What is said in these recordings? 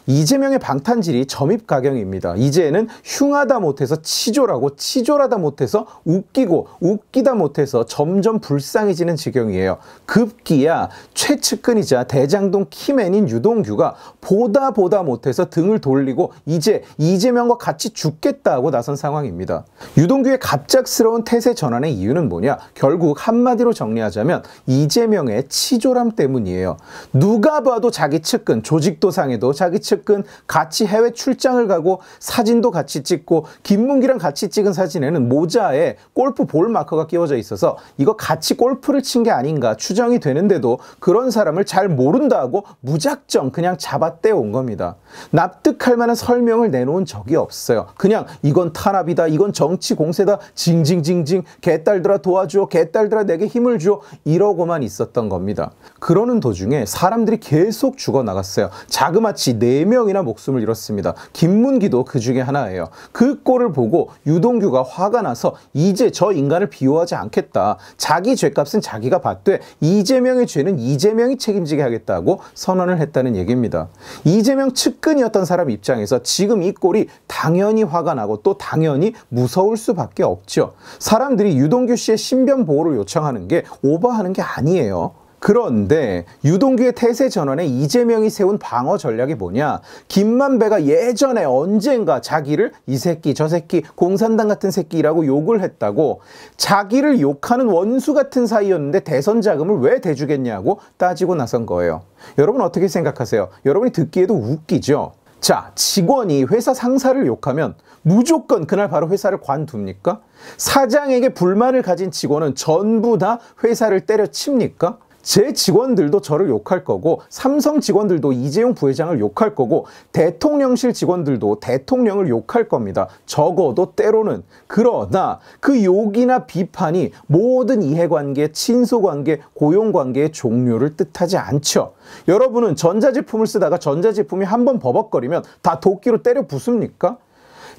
이재명의 방탄질이 점입가경입니다. 이제는 흉하다 못해서 치졸하고 치졸하다 못해서 웃기고 웃기다 못해서 점점 불쌍해지는 지경이에요. 급기야 최측근이자 대장동 키맨인 유동규가 보다 못해서 등을 돌리고 이제 이재명과 같이 죽겠다고 나선 상황입니다. 유동규의 갑작스러운 태세 전환의 이유는 뭐냐? 결국 한마디로 정리하자면 이재명의 치졸함 때문이에요. 누가 봐도 자기 측근, 조직도 상해도 자기 측근, 같이 해외 출장을 가고 사진도 같이 찍고 김문기랑 같이 찍은 사진에는 모자에 골프 볼 마커가 끼워져 있어서 이거 같이 골프를 친 게 아닌가 추정이 되는데도 그런 사람을 잘 모른다고 무작정 그냥 잡아떼 온 겁니다. 납득할 만한 설명을 내놓은 적이 없어요. 그냥 이건 탄압이다, 이건 정치 공세다, 징징징징, 개딸들아 도와줘, 개딸들아 내게 힘을 줘, 이러고만 있었던 겁니다. 그러는 도중에 사람들이 계속 죽어나갔어요. 자그마치 4명이나 목숨을 잃었습니다. 김문기도 그 중에 하나예요. 그 꼴을 보고 유동규가 화가 나서 이제 저 인간을 비호하지 않겠다. 자기 죄값은 자기가 받되 이재명의 죄는 이재명이 책임지게 하겠다고 선언을 했다는 얘기입니다. 이재명 측근이었던 사람 입장에서 지금 이 꼴이 당연히 화가 나고 또 당연히 무서울 수밖에 없죠. 사람들이 유동규 씨의 신변 보호를 요청하는 게 오버하는 게 아니에요. 그런데 유동규의 태세 전환에 이재명이 세운 방어 전략이 뭐냐? 김만배가 예전에 언젠가 자기를 이 새끼 저 새끼 공산당 같은 새끼라고 욕을 했다고, 자기를 욕하는 원수 같은 사이였는데 대선 자금을 왜 대주겠냐고 따지고 나선 거예요. 여러분 어떻게 생각하세요? 여러분이 듣기에도 웃기죠? 자, 직원이 회사 상사를 욕하면 무조건 그날 바로 회사를 관둡니까? 사장에게 불만을 가진 직원은 전부 다 회사를 때려칩니까? 제 직원들도 저를 욕할 거고, 삼성 직원들도 이재용 부회장을 욕할 거고, 대통령실 직원들도 대통령을 욕할 겁니다. 적어도 때로는. 그러나 그 욕이나 비판이 모든 이해관계, 친소관계, 고용관계의 종료를 뜻하지 않죠. 여러분은 전자제품을 쓰다가 전자제품이 한번 버벅거리면 다 도끼로 때려 부숩니까?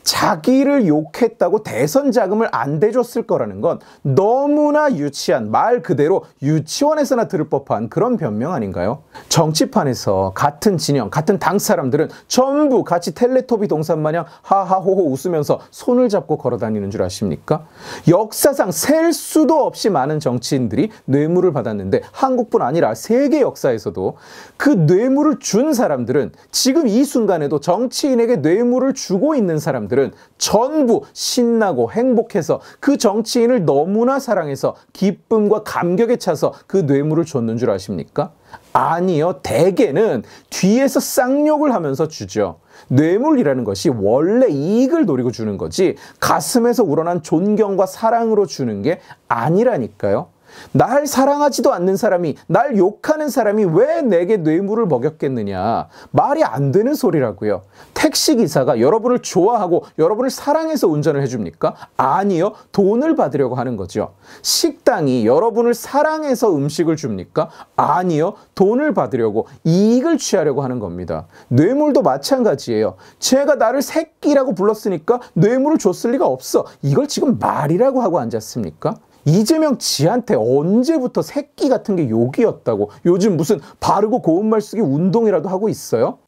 자기를 욕했다고 대선 자금을 안 대줬을 거라는 건 너무나 유치한, 말 그대로 유치원에서나 들을 법한 그런 변명 아닌가요? 정치판에서 같은 진영, 같은 당 사람들은 전부 같이 텔레토비 동산 마냥 하하호호 웃으면서 손을 잡고 걸어다니는 줄 아십니까? 역사상 셀 수도 없이 많은 정치인들이 뇌물을 받았는데 한국뿐 아니라 세계 역사에서도 그 뇌물을 준 사람들은 지금 이 순간에도 정치인에게 뇌물을 주고 있는 사람들 은 전부 신나고 행복해서 그 정치인을 너무나 사랑해서 기쁨과 감격에 차서 그 뇌물을 줬는 줄 아십니까? 아니요. 대개는 뒤에서 쌍욕을 하면서 주죠. 뇌물이라는 것이 원래 이익을 노리고 주는 거지 가슴에서 우러난 존경과 사랑으로 주는 게 아니라니까요. 날 사랑하지도 않는 사람이, 날 욕하는 사람이 왜 내게 뇌물을 먹였겠느냐. 말이 안 되는 소리라고요. 택시기사가 여러분을 좋아하고 여러분을 사랑해서 운전을 해줍니까? 아니요. 돈을 받으려고 하는 거죠. 식당이 여러분을 사랑해서 음식을 줍니까? 아니요. 돈을 받으려고, 이익을 취하려고 하는 겁니다. 뇌물도 마찬가지예요. 제가 나를 새끼라고 불렀으니까 뇌물을 줬을 리가 없어. 이걸 지금 말이라고 하고 앉았습니까? 이재명 지한테 언제부터 새끼 같은 게 욕이었다고 요즘 무슨 바르고 고운 말 쓰기 운동이라도 하고 있어요?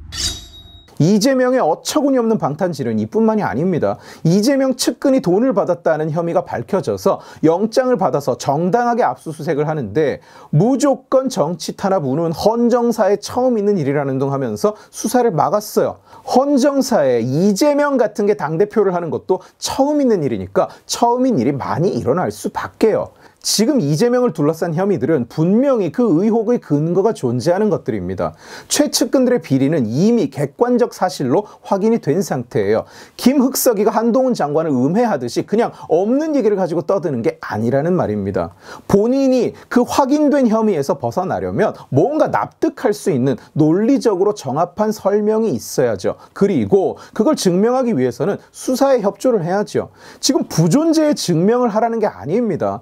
이재명의 어처구니 없는 방탄질은 이뿐만이 아닙니다. 이재명 측근이 돈을 받았다는 혐의가 밝혀져서 영장을 받아서 정당하게 압수수색을 하는데 무조건 정치 탄압 운운 헌정사에 처음 있는 일이라는 둥 하면서 수사를 막았어요. 헌정사에 이재명 같은 게 당대표를 하는 것도 처음 있는 일이니까 처음인 일이 많이 일어날 수밖에요. 지금 이재명을 둘러싼 혐의들은 분명히 그 의혹의 근거가 존재하는 것들입니다. 최측근들의 비리는 이미 객관적 사실로 확인이 된 상태예요. 김흑석이가 한동훈 장관을 음해하듯이 그냥 없는 얘기를 가지고 떠드는 게 아니라는 말입니다. 본인이 그 확인된 혐의에서 벗어나려면 뭔가 납득할 수 있는 논리적으로 정합한 설명이 있어야죠. 그리고 그걸 증명하기 위해서는 수사에 협조를 해야죠. 지금 부존재의 증명을 하라는 게 아닙니다.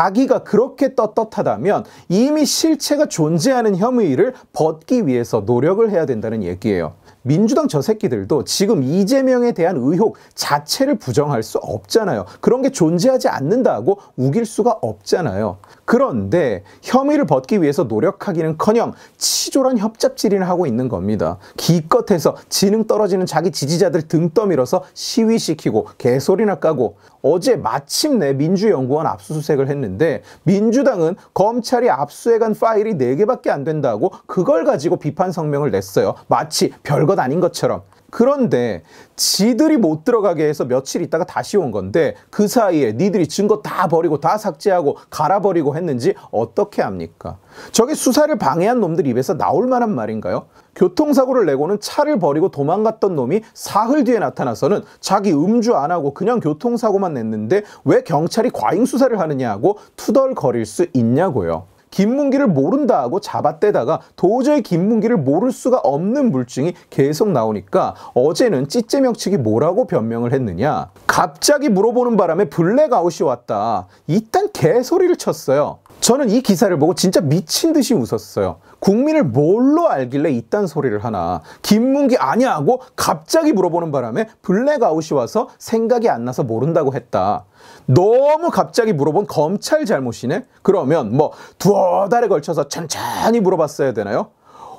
자기가 그렇게 떳떳하다면 이미 실체가 존재하는 혐의를 벗기 위해서 노력을 해야 된다는 얘기예요. 민주당 저 새끼들도 지금 이재명에 대한 의혹 자체를 부정할 수 없잖아요. 그런 게 존재하지 않는다고 우길 수가 없잖아요. 그런데 혐의를 벗기 위해서 노력하기는커녕 치졸한 협잡질이나 하고 있는 겁니다. 기껏해서 지능 떨어지는 자기 지지자들 등 떠밀어서 시위시키고 개소리나 까고, 어제 마침내 민주연구원 압수수색을 했는데 민주당은 검찰이 압수해간 파일이 4개밖에 안 된다고 그걸 가지고 비판 성명을 냈어요. 마치 별것 아닌 것처럼. 그런데 지들이 못 들어가게 해서 며칠 있다가 다시 온 건데 그 사이에 니들이 증거 다 버리고 다 삭제하고 갈아버리고 했는지 어떻게 합니까? 저게 수사를 방해한 놈들 입에서 나올 만한 말인가요? 교통사고를 내고는 차를 버리고 도망갔던 놈이 사흘 뒤에 나타나서는 자기 음주 안 하고 그냥 교통사고만 냈는데 왜 경찰이 과잉 수사를 하느냐고 투덜거릴 수 있냐고요. 김문기를 모른다 하고 잡아떼다가 도저히 김문기를 모를 수가 없는 물증이 계속 나오니까 어제는 찌째명 측이 뭐라고 변명을 했느냐. 갑자기 물어보는 바람에 블랙아웃이 왔다. 이딴 개소리를 쳤어요. 저는 이 기사를 보고 진짜 미친 듯이 웃었어요. 국민을 뭘로 알길래 이딴 소리를 하나. 김문기 아냐 하고 갑자기 물어보는 바람에 블랙아웃이 와서 생각이 안 나서 모른다고 했다. 너무 갑자기 물어본 검찰 잘못이네? 그러면 뭐 두어 달에 걸쳐서 천천히 물어봤어야 되나요?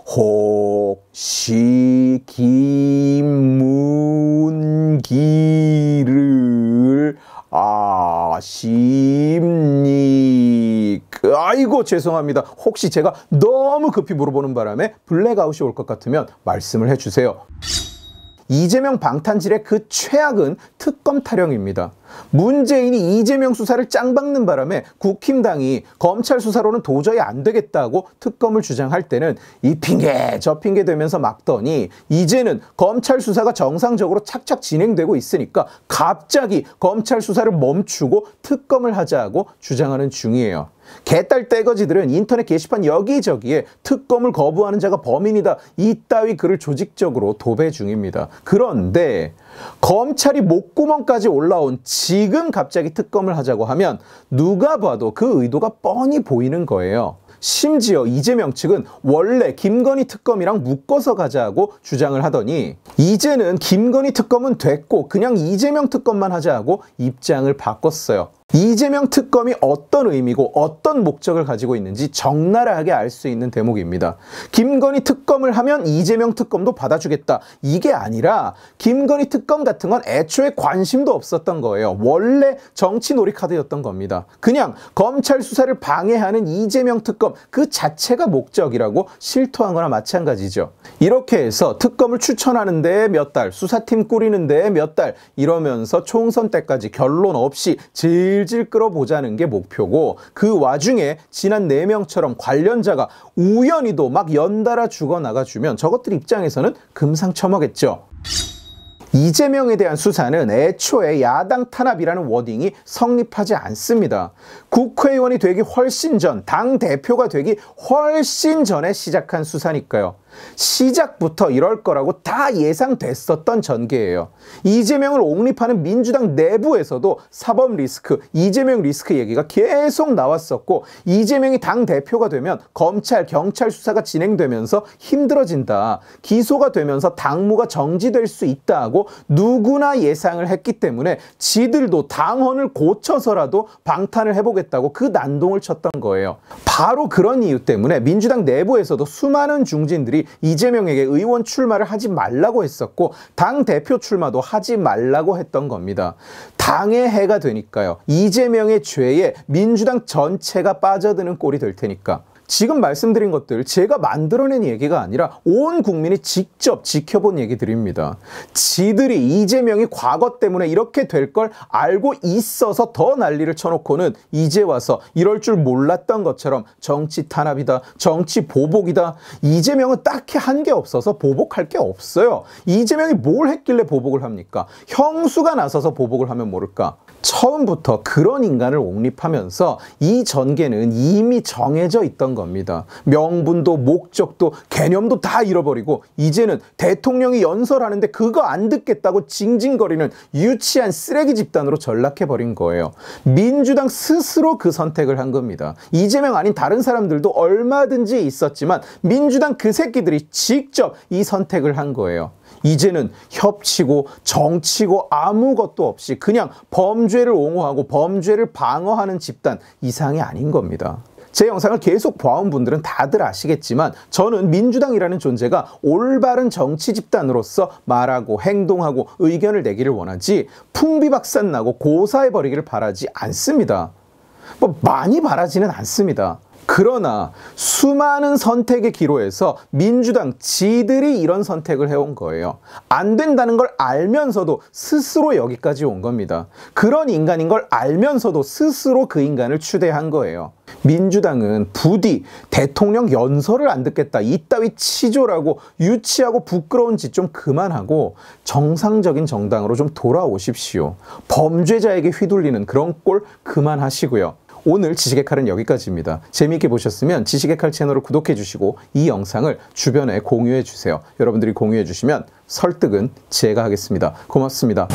혹시 김문기를 아십니까? 아이고 죄송합니다. 혹시 제가 너무 급히 물어보는 바람에 블랙아웃이 올 것 같으면 말씀을 해주세요. 이재명 방탄질의 그 최악은 특검 타령입니다. 문재인이 이재명 수사를 짱박는 바람에 국힘당이 검찰 수사로는 도저히 안 되겠다고 특검을 주장할 때는 이 핑계 저 핑계 대면서 막더니 이제는 검찰 수사가 정상적으로 착착 진행되고 있으니까 갑자기 검찰 수사를 멈추고 특검을 하자고 주장하는 중이에요. 개딸 떼거지들은 인터넷 게시판 여기저기에 특검을 거부하는 자가 범인이다 이따위 글을 조직적으로 도배 중입니다. 그런데 검찰이 목구멍까지 올라온 지금 갑자기 특검을 하자고 하면 누가 봐도 그 의도가 뻔히 보이는 거예요. 심지어 이재명 측은 원래 김건희 특검이랑 묶어서 가자고 주장을 하더니 이제는 김건희 특검은 됐고 그냥 이재명 특검만 하자고 입장을 바꿨어요. 이재명 특검이 어떤 의미고 어떤 목적을 가지고 있는지 적나라하게 알 수 있는 대목입니다. 김건희 특검을 하면 이재명 특검도 받아주겠다. 이게 아니라 김건희 특검 같은 건 애초에 관심도 없었던 거예요. 원래 정치 놀이 카드였던 겁니다. 그냥 검찰 수사를 방해하는 이재명 특검 그 자체가 목적이라고 실토한 거나 마찬가지죠. 이렇게 해서 특검을 추천하는데 몇 달, 수사팀 꾸리는데 몇 달 이러면서 총선 때까지 결론 없이 질질 끌어보자는 게 목표고 그 와중에 지난 4명처럼 관련자가 우연히도 막 연달아 죽어나가주면 저것들 입장에서는 금상첨화겠죠. 이재명에 대한 수사는 애초에 야당 탄압이라는 워딩이 성립하지 않습니다. 국회의원이 되기 훨씬 전, 당대표가 되기 훨씬 전에 시작한 수사니까요. 시작부터 이럴 거라고 다 예상됐었던 전개예요. 이재명을 옹립하는 민주당 내부에서도 사법 리스크, 이재명 리스크 얘기가 계속 나왔었고 이재명이 당대표가 되면 검찰, 경찰 수사가 진행되면서 힘들어진다. 기소가 되면서 당무가 정지될 수 있다 하고 누구나 예상을 했기 때문에 지들도 당헌을 고쳐서라도 방탄을 해보겠다고 그 난동을 쳤던 거예요. 바로 그런 이유 때문에 민주당 내부에서도 수많은 중진들이 이재명에게 의원 출마를 하지 말라고 했었고 당대표 출마도 하지 말라고 했던 겁니다. 당의 해가 되니까요. 이재명의 죄에 민주당 전체가 빠져드는 꼴이 될 테니까. 지금 말씀드린 것들 제가 만들어낸 얘기가 아니라 온 국민이 직접 지켜본 얘기들입니다. 지들이 이재명이 과거 때문에 이렇게 될 걸 알고 있어서 더 난리를 쳐놓고는 이제 와서 이럴 줄 몰랐던 것처럼 정치 탄압이다, 정치 보복이다. 이재명은 딱히 한 게 없어서 보복할 게 없어요. 이재명이 뭘 했길래 보복을 합니까? 형수가 나서서 보복을 하면 모를까? 처음부터 그런 인간을 옹립하면서 이 전개는 이미 정해져 있던 겁니다. 명분도 목적도 개념도 다 잃어버리고 이제는 대통령이 연설하는데 그거 안 듣겠다고 징징거리는 유치한 쓰레기 집단으로 전락해버린 거예요. 민주당 스스로 그 선택을 한 겁니다. 이재명 아닌 다른 사람들도 얼마든지 있었지만 민주당 그 새끼들이 직접 이 선택을 한 거예요. 이제는 협치고 정치고 아무것도 없이 그냥 범죄를 옹호하고 범죄를 방어하는 집단 이상이 아닌 겁니다. 제 영상을 계속 봐온 분들은 다들 아시겠지만 저는 민주당이라는 존재가 올바른 정치 집단으로서 말하고 행동하고 의견을 내기를 원하지 풍비박산나고 고사해버리기를 바라지 않습니다. 뭐 많이 바라지는 않습니다. 그러나 수많은 선택의 기로에서 민주당 지들이 이런 선택을 해온 거예요. 안 된다는 걸 알면서도 스스로 여기까지 온 겁니다. 그런 인간인 걸 알면서도 스스로 그 인간을 추대한 거예요. 민주당은 부디 대통령 연설을 안 듣겠다, 이따위 치졸하고 유치하고 부끄러운 짓 좀 그만하고 정상적인 정당으로 좀 돌아오십시오. 범죄자에게 휘둘리는 그런 꼴 그만하시고요. 오늘 지식의 칼은 여기까지입니다. 재미있게 보셨으면 지식의 칼 채널을 구독해 주시고 이 영상을 주변에 공유해 주세요. 여러분들이 공유해 주시면 설득은 제가 하겠습니다. 고맙습니다.